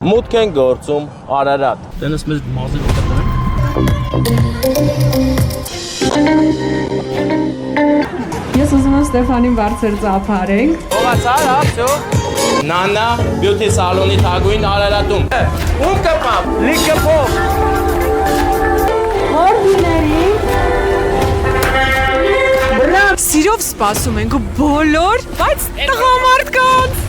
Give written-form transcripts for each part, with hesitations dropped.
Մուտք են գործում Արարատ։ Տենս մեզ մազի կտրեմ։ Ես ուզում եմ Ստեփանին բարձր ծափարենք։ Ողացար, ապսո։ Նանա, բյութի սալոնի թագուին Արարատում։ Ում կպամ, լիքը փող։ Հորդիների։ Բրավ, սիրով սպասում ենք բոլոր, բայց տղամարդ կանց։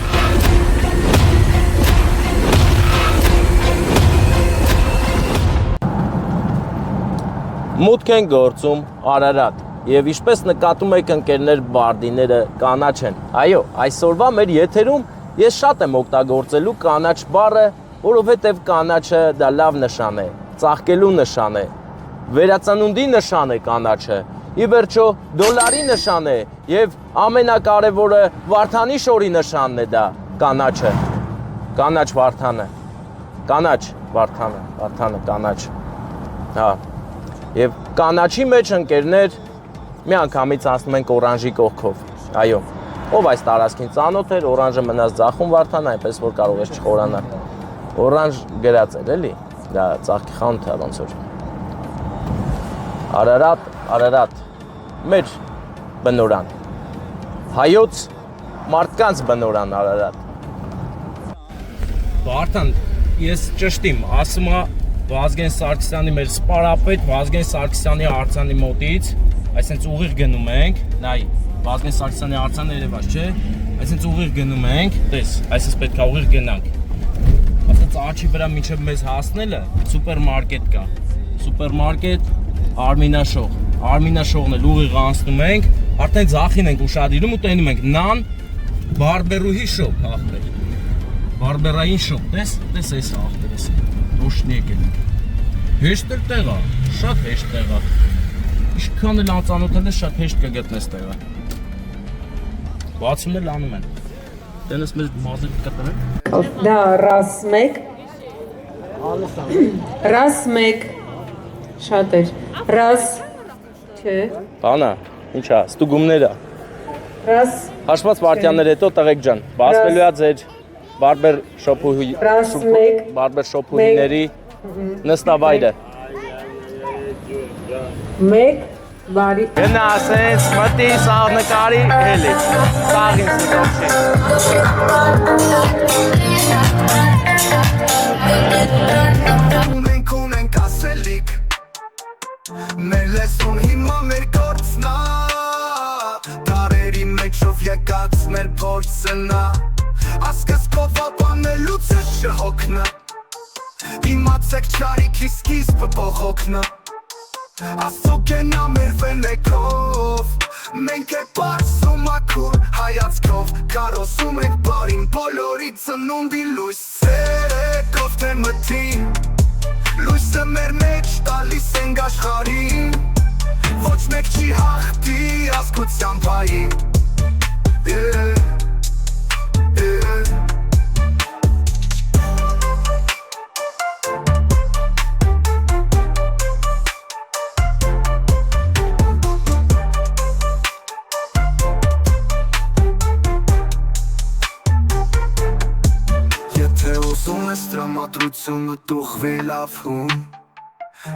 Մուտք են գործում Արարատ։ Եվ ինչպես նկատում եք ընկերներ բարդիները կանաչ են։ Այո, այսօրվա մեր եթերում ես շատ եմ օգտագործելու կանաչ բառը, որովհետև կանաչը դա լավ նշան է, ծաղկելու նշան է, վերածնունդի նշան է կանաչը, ի վերջո դոլարի նշան է եւ ամենակարևորը Վարդանի շորի նշանն է դա կանաչը։ Կանաչ Վարդանը։ Կանաչ Վարդանը, կանաչ։ Հա։ Եվ կանաչի մեջ ընկերներ մի անգամից անցնում ենք օրանժի կողքով, այո, ով այս տարածքին ծանոթ էր, օրանժը մնաց ձախում Վարդան, այնպես որ կարող ես չխորանալ, օրանժ գրած էր, էլի, դա ծաղկի խանութ է ոնց որ, Արարատ, մեր բնորան, հայոց մարդկանց բնորան Արարատ։ Վարդան, ես ճշտիմ, ասում եմ Վազգեն Սարգսյանի մեր սպարապետ Վազգեն Սարգսյանի արձանի մոտից, այսինքն ուղիղ գնում ենք, նայ, Վազգեն Սարգսյանի արձանը երևաց, չէ, այսինքն ուղիղ գնում ենք, տես, այսինքն պետք է ուղիղ գնանք, ասենց աչի վրա մինչև մեզ հասնելը սուպերմարկետ կա, սուպերմարկետ Արմինաշողն էլ ուղիղ անցնում ենք, արդեն ձախին ենք ուշադիրում ու տենում ենք նան բարբերուհի շոփ ախպեր, բարբերային շոփ, տես այս ախպեր ես, ոչնի եկել ենք, հեշտ էլ տեղա, շատ հեշտ տեղա, Իշքան էլ անծանոթել ես շատ հեշտ կգտնես տեղը, բացում էլ անում են, տենս մեզ մազի կտրեմ, Դա ռաս 1, շատ էր, ռաս, չէ, Բանա, ինչա, ստուգումները, ռաս, հաշված վարդյաններ հետո տղեկ ջան, բացվելու է ձեր բարբեր շոփուհիների նստավայրը։ 1, բարի, Գնա ասենց, մտի, սաղ նկարի, հելի, սաղին սիտով չի։ Ունենք ասելիք, մեր լեսուն հիմա մեր գործնա, դարերի մեջով եկած մեր փորձնա, ասկսկով ապանելուց է չհոգնա, իմացեք չարիքի սկիզբը բողոքնա, Աստծո գենա մեր վենեկով, մենք է պարսում ակուր հայացքով, կարոսում ենք բարին բոլորի ծնունդի լույս ցերեկով թե մթին, լույսը մեր մեջ տալիս ենք աշխարհին, ոչ մեկ չի հաղթի ազգության փային, Տրամադրությունը տուղվի լավ հում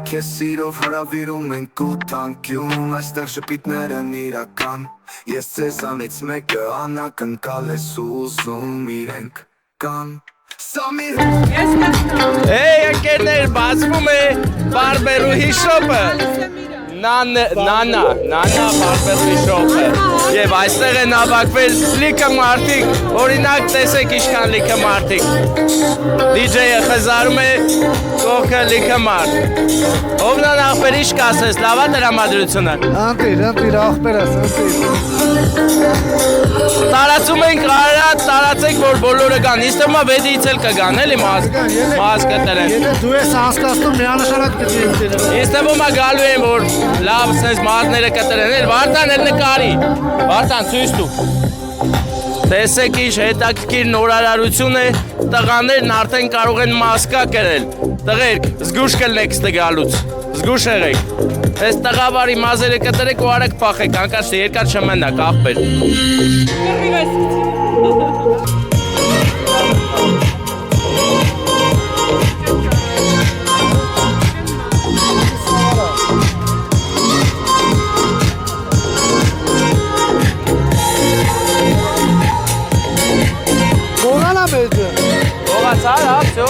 Քեզ սիրով հրավիրում ենք ու տանկյուն Այստեղ շպիտներն իրական Ես ձեզանից մեկը անակնկալ ես ուզում իրենք կան Էй ընկերներ, բացվում է բարբերուհի շոփը Նանա բարբերուհի շոփը Եվ այստեղ են հավաքվել լիքը մարդիկ Օրինակ տեսեք ինչքան լիքը մարդիկ DJ-ը խզարում է կողքը լիքը մարդ Ովնան աղբեր ինչ կասես, լավ է տրամադրությունը Ընտիր աղբերս, ընտիր Տարածում ենք Արարատ, տարածեք որ բոլորը կան Իսկ թվում է վեդից էլ կգան, էլի մազ կտրեն Եթե դու ես անցկացնում միանշանակ պետք է ընտիրը Իսկ թվում է գալու են որ լավ սենց մազները կտրեն էլ Վարդան էլ նկարի Վարդան ցույց տու Տեսեք ինչ հետաքրքիր նորարարություն է Տղաներն արդեն կարող են մասկա կրել Տղերք, զգուշ կլնեք ստգալուց Զգուշ եղեք Այս տղավարի մազերը կտրեք ու արեք պախեք Անկաշ երկար չմնակ աղբեր Всё.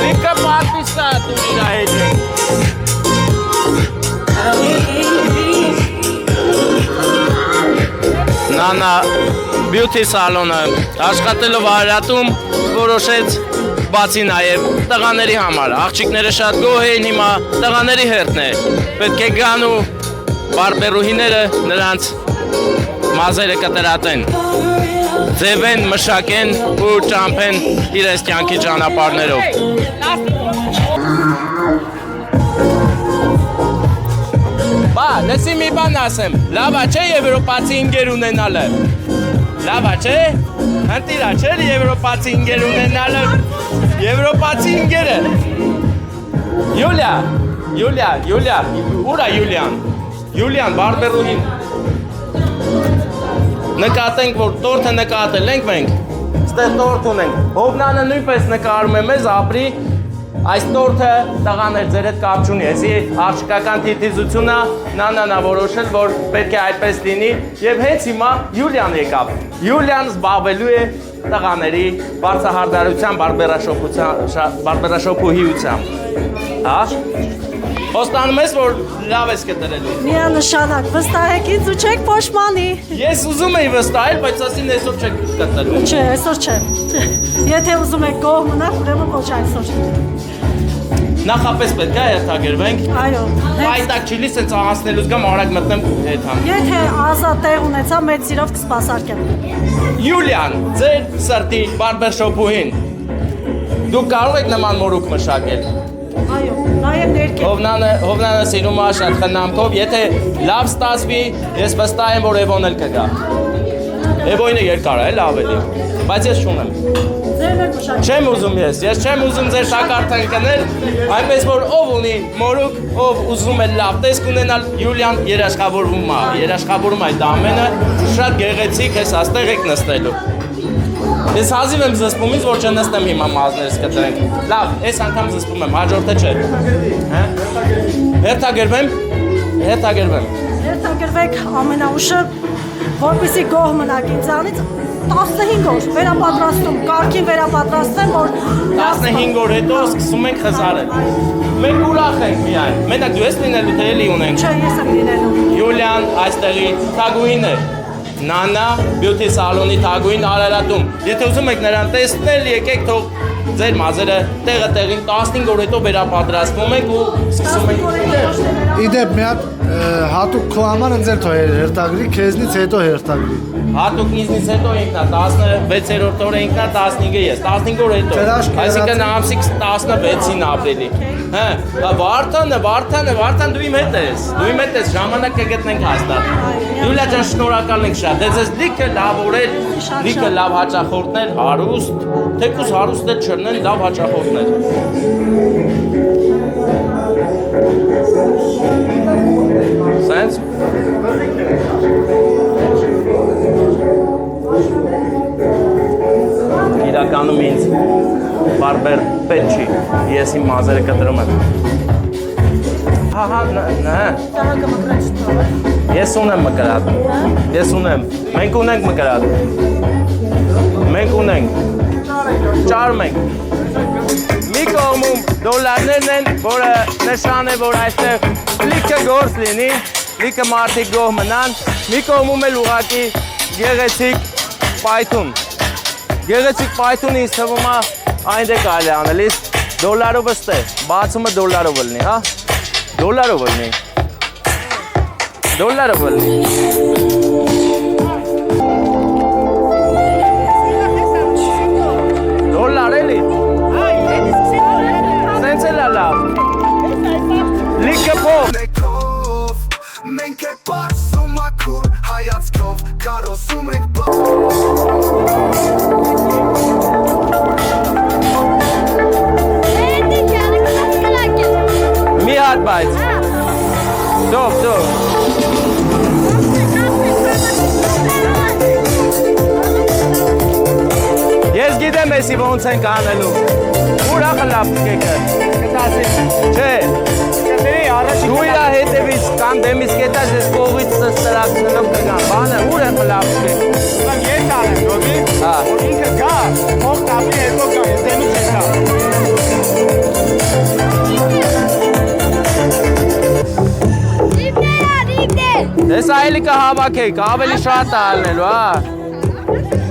Лика պատիսա դու իրա հետ ենք։ Նանա Beauty Salon-ը աշխատելով Արարատում որոշեց բացի նաև տղաների համար։ Աղջիկները շատ գոհ էին հիմա, տղաների հերթն է։ Պետք է գան ու բարբերուհիները նրանց մազերը կտրատեն, ձևեն, մշակեն ու ճամփեն իրենց կյանքի ճանապարհներով։ Բա, լսի մի բան ասեմ, լավա չէ եվրոպացի ինգեր ունենալը։ Լավա չէ, հնդիրա չէ եվրոպացի ինգեր ունենալը։ Եվրոպացի ինգերը։ Յուլիա, ուրա Յուլիան, բարբերուհին։ Նկատենք, որ տորթը նկատել ենք մենք, ստեղ տորթ ունենք։ Հովնանը նույնպես նկարում է մեզ ապրի, այս տորթը տղաներ ձեր հետ կապ չունի, եսի աղջկական թիթիզությունը նանա որոշել, որ պետք է այդպես լինի և հենց հիմա Յուլիան եկավ։ Յուլիան զբաղվելու է տղաների բարձահարդարության, բարբերաշոփուհիությամբ։ Հա? Ոստանում ես, որ լավ ես կտրելու։ Միանշանակ, վստահեք ինձ ու չեք փոշմանի։ Ես ուզում էի վստահել, բայց ասին այսօր չեք կտրելու։ Չէ, այսօր չեմ։ Եթե ուզում եք գոհ մնալ, ուրեմն ոչ այսօր։ Նախապես պետք է հերթագրվենք։ Այո։ Այդակ չի լի, սենց աղացնելուց գամ արագ մտնեմ հետան։ Եթե ազատ տեղ ունեցա, մեծ սիրով կսպասարկեմ։ Յուլիան, ձեր սրտի բարբերշոփուհին։ Դուք կարող եք նման մորուք մշակել։ Այո, նաև ներքև։ Հովնանը սիրում է շատ խնամքով, եթե լավ ստացվի, ես վստահ եմ, որ Էվոն էլ կգա։ Էվոյնը երկար է, ավելի, բայց ես չունեմ։ Ձերն եք մշակել։ Չեմ ուզում ես չեմ ուզում ձեր շակարդն կնել, այնպես որ ով ունի մորուք, ով ուզում է լավ տեսք ունենալ, Յուլիան երաշխավորվում է այդ ամենը, շատ գեղեցիկ ես աստեղ եք նստելու։ Ես հազիվ եմ զսպում ինձ, որ չնստեմ հիմա մազներս կտրենք։ Լավ, ես անգամ զսպում եմ, հաջորդը չէ։ Հերթագրվեմ։ Հերթագրվեք ամենաուշը, որպեսզի գոհ մնաք ինձանից 15 օր վերապատրաստում, կարգին վերապատրաստեմ, որ 15 օր հետո սկսում ենք խզարել։ Մենք ուրախ ենք միայն։ Մենակ դու ես լինելու, թե էլի ունենք։ Չէ, ես եմ լինելու։ Յուլիան այստեղի թագուհին է։ Նանա Beauty Salon-ի թագուհին Արարատում։ Եթե ուզում եք նրան տեսնել, եկեք թող ձեր մազերը տեղը տեղին 15 օր հետո վերապատրաստվում ենք ու սկսում ենք։ Իդեպ մի հատ հատուկ քո համար ընձեր թող հերթագրի, քեզնից հետո հերթագրի։ Հատուկ ինձնից հետո ինքնա 16-րդ օրը ինքնա 15-ը ես 15 օր հետո այսինքն ամսի 16-ին ապրիլի հա Վարդան դու իմ հետ ես ժամանակ կգտնենք հաստատ Յուլիա ջան շնորհակալ ենք շատ դե ձեզ լիքը լավ օրեր լիքը լավ հաճախորդներ հարուստ թեկուզ հարուստ չլինեն լավ հաճախորդներ Սենց իրականում ինձ բարբեր պետք չի, ես իմ մազերը կտրում եմ։ Հա, ես ունեմ մկրատ, մենք ունենք մկրատ, մենք ունենք, ճարում ենք։ Մի կողմում դոլարներն են, որը նշան է, որ այստեղ լիքը գործ լինի, լիքը մարդիկ գոհ մնան, մի կողմում էլ ուղղակի գեղեցիկ պայթուն։ Գեղեցիկ պայթուն ինձ թվում է այն դե կարելի անել, իսկ դոլարով ստե, բացումը դոլարով լինի, հա? Դոլարով լինի։ Դոլարով լինի։ Դոլար էլի։ Սենց էլ է լավ։ Լիքը փող։ Մենք եք բարձում ակուր հայացքով կարոսում եք Մի հատ բայց Դով Ես գիտեմ եսի ոնց ենք անելու Ուր ախը լապ կեկը Կտասի Չէ Ջանջատների առաջին Դու իրա հետևից կամ դեմից կետած ես կողից ստրացնելով կգան։ Բանը ուր է խլապշի։ Ուրեմն ես արեմ, դոդի։ Հա։ Որ ինքը գա, ող կապի հետո գա, ես դեմից չես գա։ Ես այլի կհավաքեք, ավելի շատ է ալնելու, հա։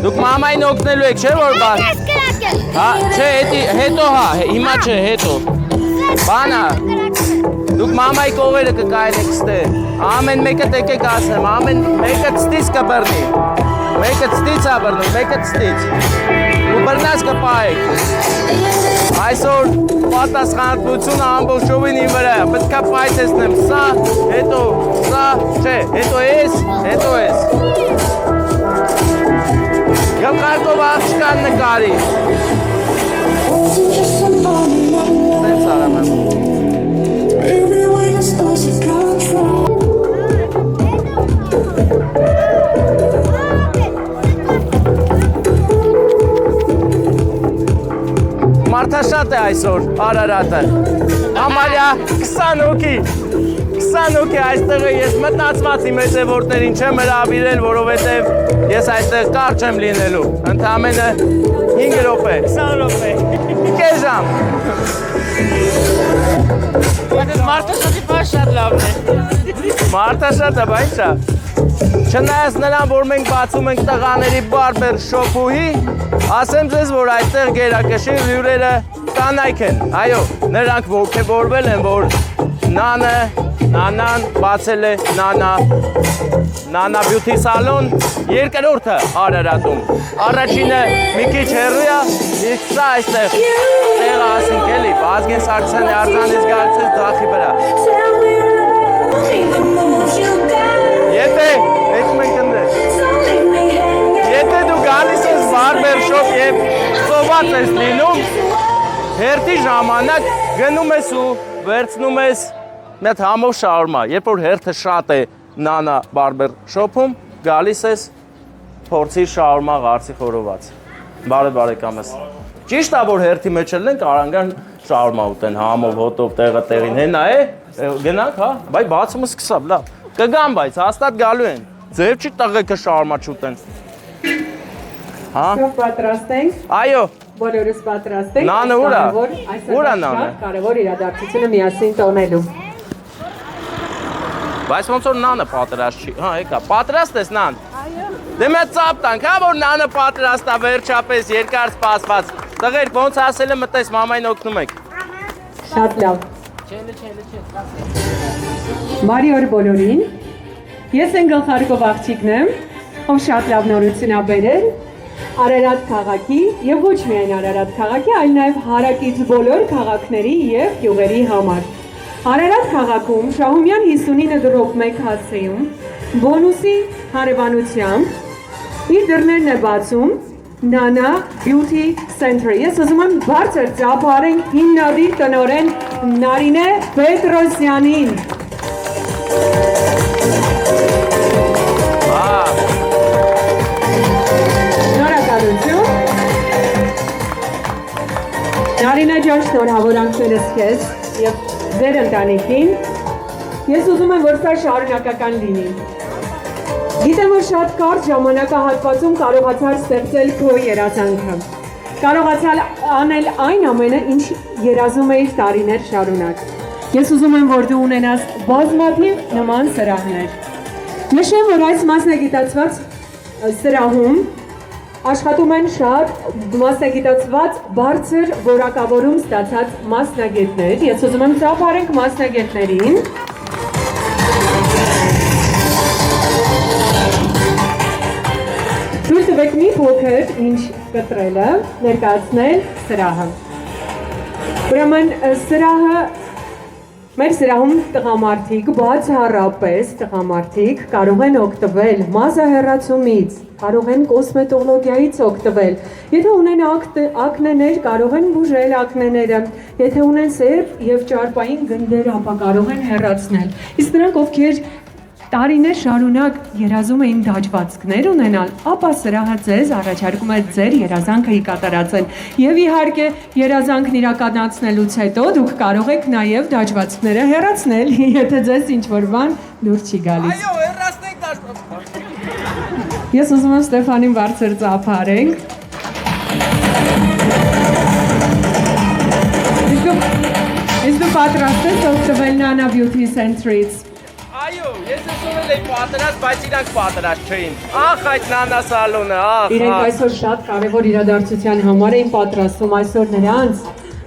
Դուք մամային օգնելու եք, չէ՞ որ բան։ Հա, չէ, հետո հա, հիմա չէ, հետո։ Բանա։ Դուք մամայի կողերը կկայնեք ստե։ Ամեն մեկը տեկեք ասեմ, ամեն մեկը ծտից կբռնի։ Մեկը ծտից է բռնում, մեկը ծտից։ Ու բռնած կպայեք։ Այսօր պատասխանատվությունը ամբողջովին իմ վրա է, պետք է պայթեցնեմ, սա, հետո, սա, չէ, հետո ես։ Գլխարկով աղջկան նկարի։ Սենց արամ եմ։ Մարդաշատ է այսօր Արարատը։ Համարյա 20 հոգի այստեղ ես մտածված իմ հետևորդներին չեմ հրավիրել, որովհետև ես այստեղ կարճ եմ լինելու։ Ընդամենը 5 րոպե։ 20 րոպե։ Կես ժամ։ Մարդաշատի բան շատ լավն է։ Մարդաշատը բայչա։ Չնայած նրան, որ մենք բացում ենք տղաների բարբեր շոփուհի, ասեմ ձեզ, որ այդտեղ գերակշիռ հյուրերը կանայք են։ Այո, նրանք ոգևորվել են, որ Նանան բացել է Նանա բյութի սալոն, երկրորդը Արարատում։ Առաջինը մի քիչ հեռու է, իսկ սա այստեղ տեղը ասինք էլի, Վազգեն Սարգսյանի արձանից գալիս է ձախի վրա։ Եթե, հետ մենք ընդրեք, եթե դու գալիս ես բարբեր շոփ և ծոված ես լինում, հերթի ժամանակ գնում ես ու վերցնում ես մի հատ համով շաուրմա, երբ որ հերթը շատ է Նանա բարբեր շոփում, գալիս ես փորձիր շաուրմա ղարցի խորոված։ Բարեկամս։ Ճիշտ է, որ հերթի մեջ ենք արանգան շաուրմա ուտեն համով, հոտով, տեղը տեղին, հենա է, գնանք, հա, բայ բացումը սկսավ, լավ։ Կգան բայց, հաստատ գալու են, ձև չի տղեկը շաուրմա չուտեն։ Հա։ Պատրաստենք։ Այո։ Բոլորս պատրաստ ենք։ Նանը ուր է։ Ուր է նանը։ Կարևոր իրադարձությունը միասին տոնելու։ Բայց ոնց որ նանը պատրաստ չի։ Հա, եկա։ Պատրաստ ես նան։ Այո։ Դե մի ծափ տանք, հա, որ նանը պատրաստ է, վերջապես երկար սպասված։ Տղերք ոնց ասել եմ, մտես մամային օգնում եք։ Շատ լավ։ Բարի օր բոլորին։ Ես են գլխարկով աղջիկն եմ, ով շատ լավ նորություն ա բերել Արարատ քաղաքի եւ ոչ միայն Արարատ քաղաքի, այլ նաեւ հարակից բոլոր քաղաքների եւ գյուղերի համար։ Արարատ քաղաքում Շահումյան 59.1 հասցեում բոնուսի հարևանությամբ իր դռներն է բացում Nana Beauty Center։ Ես ուզում եմ բարձր ծափարենք հիմնադիր տնօրեն Նարինե Պետրոսյանին։ Նարինե ջան, շնորհավորանքներս քեզ եւ ձեր ընտանիքին։ Ես ուզում եմ, որ սա շարունակական լինի։ Գիտեմ, որ շատ կարճ ժամանակահատվածում կարողացար ստեղծել քո երազանքը։ Կարողացալ անել այն ամենը, ինչ երազում էիր տարիներ շարունակ։ Ես ուզում եմ, որ դու ունենաս բազմաթիվ նման սրահներ։ Նշեմ, որ այս մասնագիտացված սրահում աշխատում են շատ մասնագիտացված բարձր որակավորում ստացած մասնագետներ։ Ես ուզում եմ ծափարենք մասնագետներին։ Թույլ տվեք մի փոքր ինչ կտրելը ներկայացնել սրահը։ Ուրեմն սրահը մեր սրահում տղամարդիկ, բացառապես տղամարդիկ կարող են օգտվել մազահեռացումից, կարող են կոսմետոլոգիայից օգտվել։ Եթե ունեն ակնեներ, կարող են բուժել ակնեները։ Եթե ունեն սև եւ ճարպային գնդեր, ապա կարող են հեռացնել։ Իսկ նրանք, ովքեր տարիներ շարունակ երազում էին դաջվածքներ ունենալ, ապա սրահը ձեզ առաջարկում է ձեր երազանքը կատարածել։ Եվ իհարկե, երազանքն իրականացնելուց հետո դուք կարող եք նաև դաջվածքները հեռացնել, եթե ձեզ ինչ-որ բան դուր չի գալիս։ Այո, հեռացնենք դաշտ։ Ես ուզում եմ Ստեփանին բարձր ծափարենք։ Իսկ դու պատրաստ ես օգտվել Nana Beauty Center-ից։ Այո, ես եսօր էի պատրաստ, բայց իրանք պատրաստ չէին։ Ախ, այդ Nana սալոնը, ախ։ Իրենք այսօր շատ կարևոր իրադարձության համար էին պատրաստում այսօր նրանց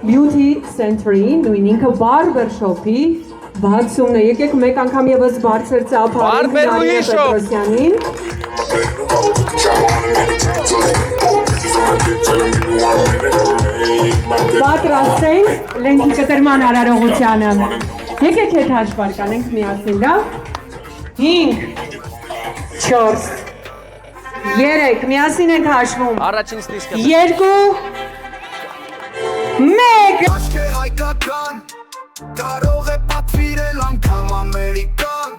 Beauty Center-ի, նույն ինքը Barber Shop-ի բացումն է։ Եկեք մեկ անգամ եւս բարձր ծափարենք Բարբերուհի շոփ։ Պետրոսյանին։ Պատրաստ ենք լենքի կտրման արարողությանը։ Եկեք հետ հաշվար կանենք միասին, լավ։ 5 4 3 միասին ենք հաշվում։ Առաջին ստիսկը։ 2 1 Աչքը հայկական կարող է պատվիրել անգամ ամերիկան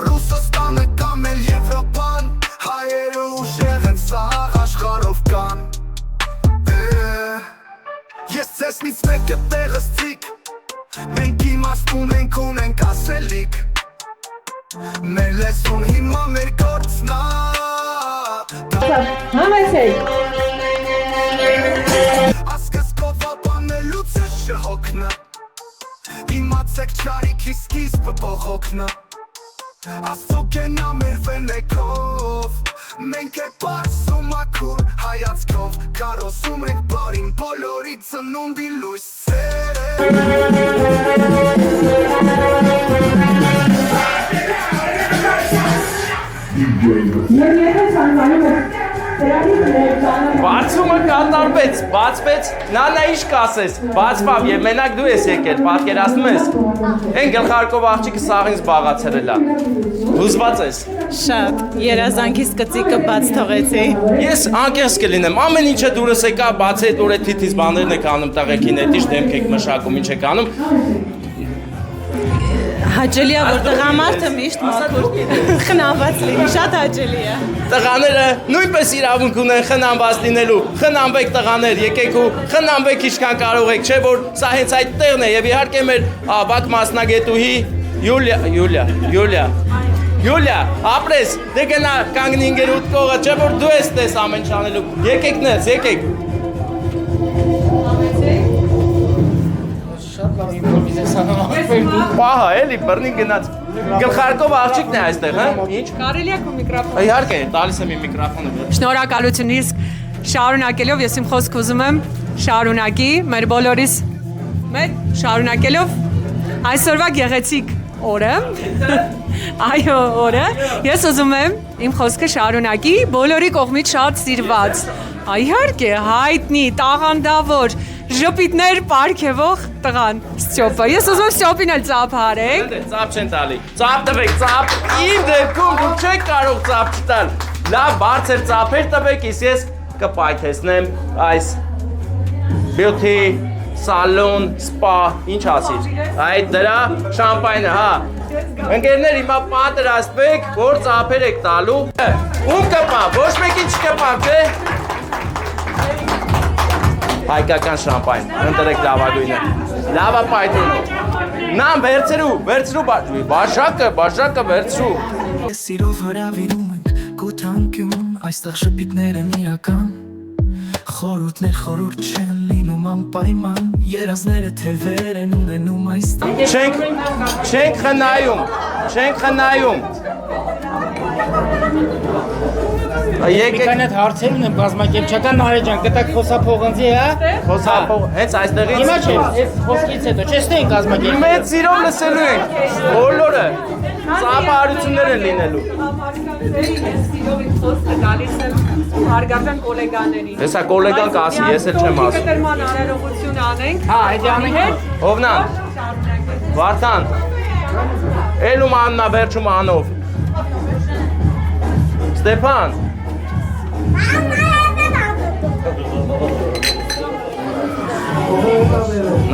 Ռուսաստանը կամ էլ Եվրոպան հայերը ուժեղ են սաղ աշխարհով կան Ես ձեզնից մեկը տեղս ցիկ Մենք իմաստուն ունենք ասելիք Մեր լեզուն հիմա մեր գործնա Համեցեք։ Ասկս կովաբանելուց է շհոքնը Իմացեք չարիքի սկիզբը բողոքնը Աստծո գենա մեր վենեկով Մենք է պարսում ակուր հայացքով Կարոսում ենք բարին բոլորի ծնունդի լույս Եվ եթե ցանկանում եք դրանից ներկայանալ Բացումը կատարվեց, բացվեց, Նանա ինչ կասես, բացվավ եւ մենակ դու ես եկել, պատկերացնում ես։ Այն գլխարկով աղջիկը սաղին զբաղացրել է։ Հուզված ես։ Շատ, երազանքիս կծիկը բաց թողեցի։ Ես անկեղծ կլինեմ, ամեն ինչը դուրս եկա, բացի այդ որ այդ թիթիզ բաներն եք անում տղեկին, այդ ինչ դեմք եք մշակում, ինչ եք անում։ Հաճելի է, որ տղամարդը միշտ մաքուր խնամված լինի, շատ հաճելի է։ Տղաները նույնպես իրավունք ունեն խնամված լինելու, խնամվեք տղաներ, եկեք ու խնամվեք ինչքան կարող եք, չէ՞ որ սա հենց այդ տեղն է եւ իհարկե մեր ավակ մասնագետուհի Յուլիա, ապրես, դե գնա կանգնի ինգերուտ կողը, չէ՞ որ դու ես տես ամեն ինչ անելու։ Եկեք ներս, եկեք։ Պահա, էլի բռնին գնաց։ Գլխարկով աղջիկն է այստեղ, հա՞։ Ինչ։ Կարելի է քո միկրոֆոն։ Իհարկե, տալիս եմ իմ միկրոֆոնը։ Շնորհակալություն իսկ շարունակելով ես իմ խոսք ուզում եմ շարունակի մեր բոլորիս մեր շարունակելով այսօրվա գեղեցիկ օրը այո օրը ես ուզում եմ իմ խոսքը շարունակի բոլորի կողմից շատ սիրված իհարկե հայտնի տաղանդավոր ժպիտներ պարգևող տղան Ստյոպը ես ուզում եմ Ստյոպին էլ ծափ հարենք Ծափ չեն տալի ծափ տվեք ծափ իմ դեպքում դուք չեք կարող ծափ չտալ լավ բարձր ծափեր տվեք իսկ ես կպայթեցնեմ այս beauty salon spa ինչ ասիր այդ դրա շամպայնը հա ընկերներ հիմա պատրաստվեք որ ծափեր եք տալու ում կպամ ոչ մեկին չկպամ չէ հայկական շամպայն ընտրեք լավագույնը լավա պայթին նամ վերցրու բաժակը վերցրու Ես սիրով հրավիրում ենք կութանկյուն այստեղ շպիտներ են իրական խորհուրդներ խորհուրդ չեն լինում անպայման երազները թևեր են ունենում այստեղ չենք խնայում Եկեք այդ հարցեր ունեմ բազմակերպչական Նարեկ ջան, կտակ խոսափողանձի, հա? Խոսափող, հենց այստեղից Հիմա չէ, այս խոսքից հետո, չես թե ենք կազմակերպել։ Մեծ սիրով լսելու ենք, բոլորը ծափահարություններ են լինելու։ Ես սիրով իմ խոսքը գալիս եմ հարգարժան գոլեգաներին։ Հեսա գոլեգան կասի, ես էլ չեմ ասում։ Կտրման արարողություն անենք։ Հա, այդ ամենը։ Հովնան, Վարդան, էլում աննա վերջում անով։ Ստեփան։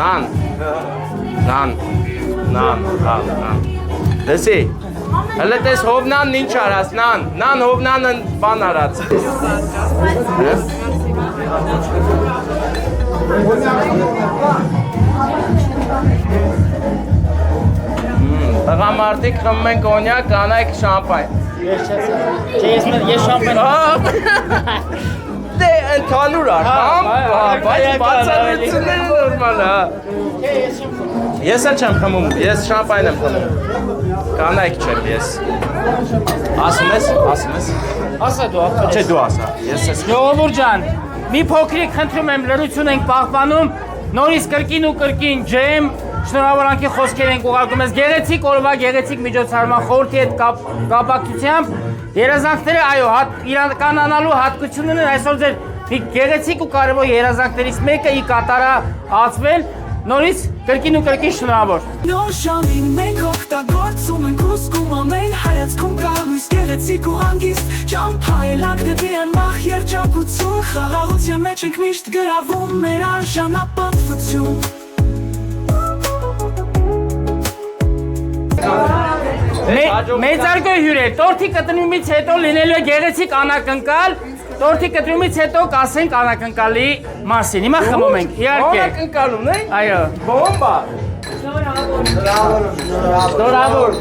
Նան, լսի, Հələ տես Հովնանն ինչ արած, նան Հովնանը բան արած։ Տղամարդիկ խմում են կոնյակ, կանայք շամպայն։ Ես շամպայն։ Դե ընդհանուր արամ, բայց բացառությունները նորմալ է։ Ես էլ չեմ խմում, ես շամպայն եմ խմում։ Կանայք չեմ ես։ Ասում ես։ Ասա դու, Չէ դու ասա, ես ես։ Ժողովուրդ ջան, մի փոքրիկ խնդրում եմ լրություն ենք պահպանում, նորից կրկին ու կրկին ջեմ, շնորհավորանքի խոսքեր ենք ուղարկում ես գեղեցիկ օրվա գեղեցիկ միջոցառման խորհրդի հետ կապակցությամբ երազանքները այո իրականանալու հատկությունն են այսօր ձեր գեղեցիկ ու կարևոր երազանքներից մեկը ի կատարածվել նորից կրկին ու կրկին շնորհավոր Նոր ժամին մենք օգտագործում ենք ուսկում ամեն հայացքում գալուց գեղեցիկ ու հանգիստ ճամփայլակ դեպի անմախ երջանկություն խաղաղության մեջ ենք միշտ գրավում մեր արժանապատվություն Մեծարգո հյուրեր, տորթի կտրումից հետո լինելու է գեղեցիկ անակնկալ, տորթի կտրումից հետո կասենք անակնկալի մասին, հիմա խմում ենք, իհարկե։ Անակնկալում ենք։ Այո։ Բոմբա։ Շնորհավոր։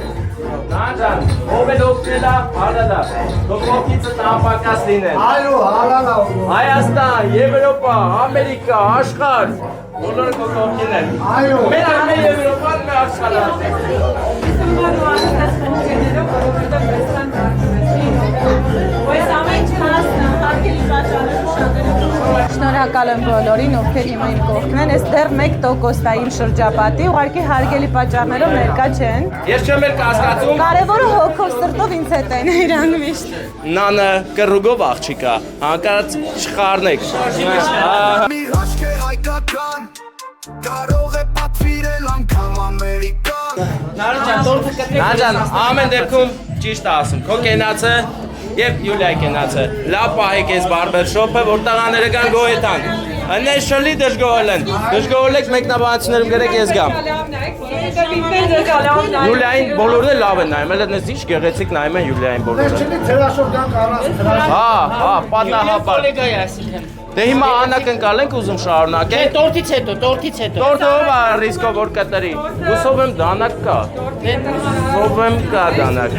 Նանջան, ով էլ օգնելա, հարդադա։ Դոկոկիցը տամպակաս լինեն։ Այո, հալալա։ Հայաստան, Եվրոպա, Ամերիկա, աշխարհ, բոլորը կողքին են։ Այո։ Մեր Եվրոպան մեր աշխարհը։ Շնորհակալ եմ բոլորին, ովքեր հիմա իմ կողքն են, ես դեռ 1% իմ շրջապատի, ուղղակի հարգելի պատճառներով ներկա չեն։ Ես չեմ էլ կասկածում։ Կարևորը հոգով սրտով ինձ հետ են իրանք միշտ։ Նանը կռուգով աղջիկա, հանկարծ չխառնեք։ Մի հաշկ է հայկական Կարող է պատվիրել անգամ ամերիկան Նանջան, ամեն դեպքում ճիշտ է ասում, քո կենացը և Յուլիայի կենացը լավ պահեք ես բարբերշոպը, որ տղաները կան գոհետան Հնես շլի դժգոհել են, դժգոհել եք մեկնաբանություններում գրեք ես գամ Յուլիային բոլորն էլ լավ են նայում, էլ էնես ինչ գեղեցիկ նայում են Յուլիային բոլորը Չլի թերաշով գանք առանց Հա, պատնահապար Կոլեգայի ասիքն Դե հիմա անակնկալ ենք ուզում շարունակել Տորթից հետո Տորթը ով է ռիսկով որ կտրի, հուսով եմ դանակ կա Հուսով եմ կա դանակ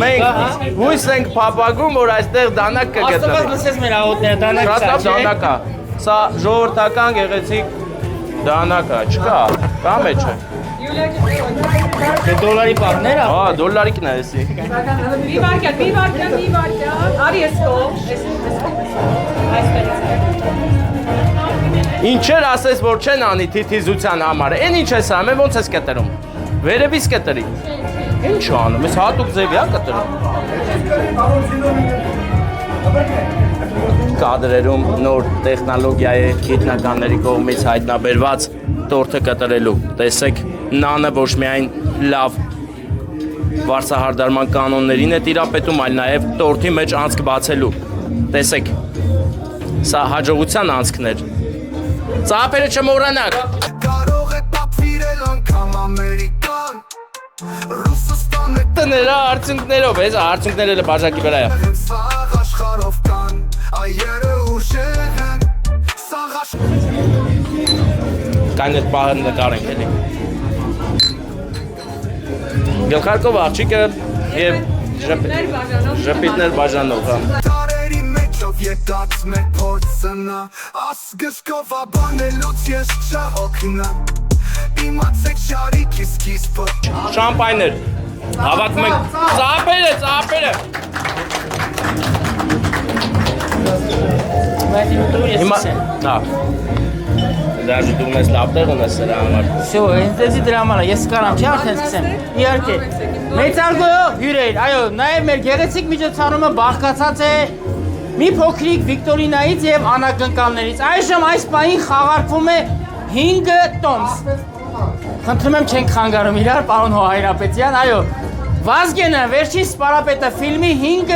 Մենք հույս ենք փապագում, որ այստեղ դանակ կգտնվի Աստված լսես մեր աղոտները, դանակ Շատ լավ դանակ կա Սա ժողովրդական գեղեցիկ դանակ է, չկա, կա մեջը Դե դոլարի պահներ Հա, դոլարիկն է էսի Մի վարկյան, արի ես կող, Ինչեր ասես, որ չեն անի թիթիզության համար, են ինչ ես անում, ոնց ես կտրում, վերևից կտրի Ինչ անում, ես հատուկ ձևի կտրում Կադրերում նոր տեխնոլոգիայի գիտնականների կողմից հայտնաբերված տորթը կտրելու Տեսեք, նանը ոչ միայն լավ վարձահարդարման կանոններին է տիրապետում, այլ նաև տորթի մեջ անցք բացելու Տեսեք, սա հաջողության անցքներ Ծափերը չմոռանաք Կարող է պատվիրել անգամ ամերիկան Ռուսաստան է Տները արդյունքներով, ես արդյունքները էլ բաժակի վրա է Սաղ աշխարով կան Այերը ուժեղ են Սաղ Կան այդ պահը նկարենք էլի Գլխարկով աղջիկը և ժպիտներ բաժանով Տարերի մեջով եկած մեր փորձնա Ասգշկով աբանելուց ես չհոգնա Իմացեք շարիքիս կիսպը Շամպայներ Հավաքում ենք ծապերը Հիմա Նա Դաժի դու մեզ լավ տեղ ունես սրա համար Շո, այնտեղի դրա համար ես կարամ չի արդեն սկսեմ Իհարկե Մեծարգո հյուրեր, այո, նաև մեր գեղեցիկ միջոցառումը բաղկացած է մի փոքրիկ Վիկտորինայից եւ անակնկալներից Այժմ այս պահին խաղարկվում է 5 տոմս Խնդրում եմ չենք խանգարում իրար, պարոն Հայրապետյան, այո Վազգենը, վերջին սպարապետը ֆիլմի 5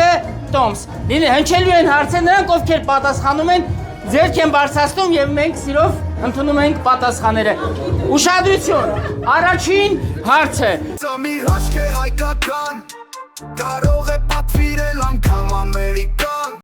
տոմս Հնչելու են հարցեր նրանք, ովքեր պատասխանում են ձեռք են բարձրացնում եւ մենք սիրով ընդունում ենք պատասխանները Ուշադրություն, առաջին հարցը Մի հաշկ է հայկական Կարող է պատվիրել անգամ Ամերիկան